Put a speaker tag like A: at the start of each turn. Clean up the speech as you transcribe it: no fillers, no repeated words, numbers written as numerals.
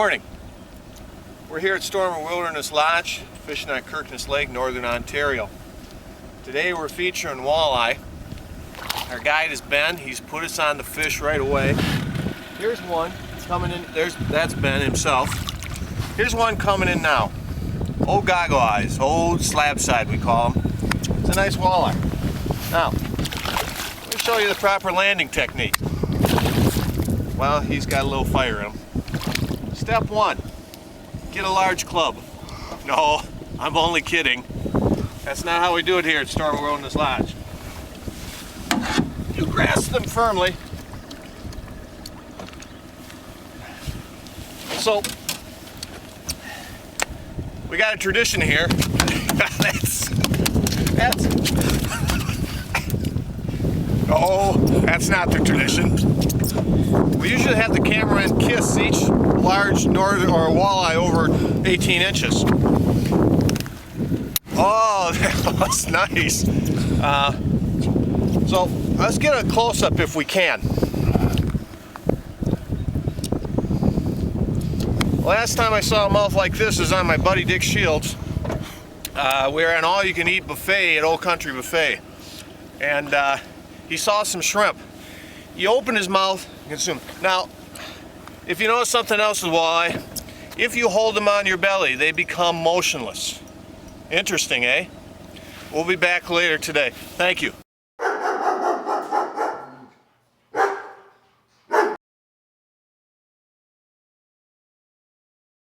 A: Morning. We're here at Stormer Wilderness Lodge, fishing on Kirkness Lake, Northern Ontario. Today we're featuring walleye. Our guide is Ben. He's put us on the fish right away. Here's one coming in. That's Ben himself. Here's one coming in now. Old goggle eyes, old slab side we call him. It's a nice walleye. Now, let me show you the proper landing technique. Well, he's got a little fire in him. Step one, get a large club. No, I'm only kidding. That's not how we do it here at Stormer Wilderness Lodge. You grasp them firmly. So, we got a tradition here. That's not the tradition. We usually have the cameraman kiss each large northern or walleye over 18 inches. Oh, that was nice. So let's get a close-up if we can. Last time I saw a mouth like this is on my buddy Dick Shields. We were at an all-you-can-eat buffet at Old Country Buffet, and he saw some shrimp. He opened his mouth and consumed. Now, if you notice something else with walleye, if you hold them on your belly, they become motionless. Interesting, eh? We'll be back later today. Thank you.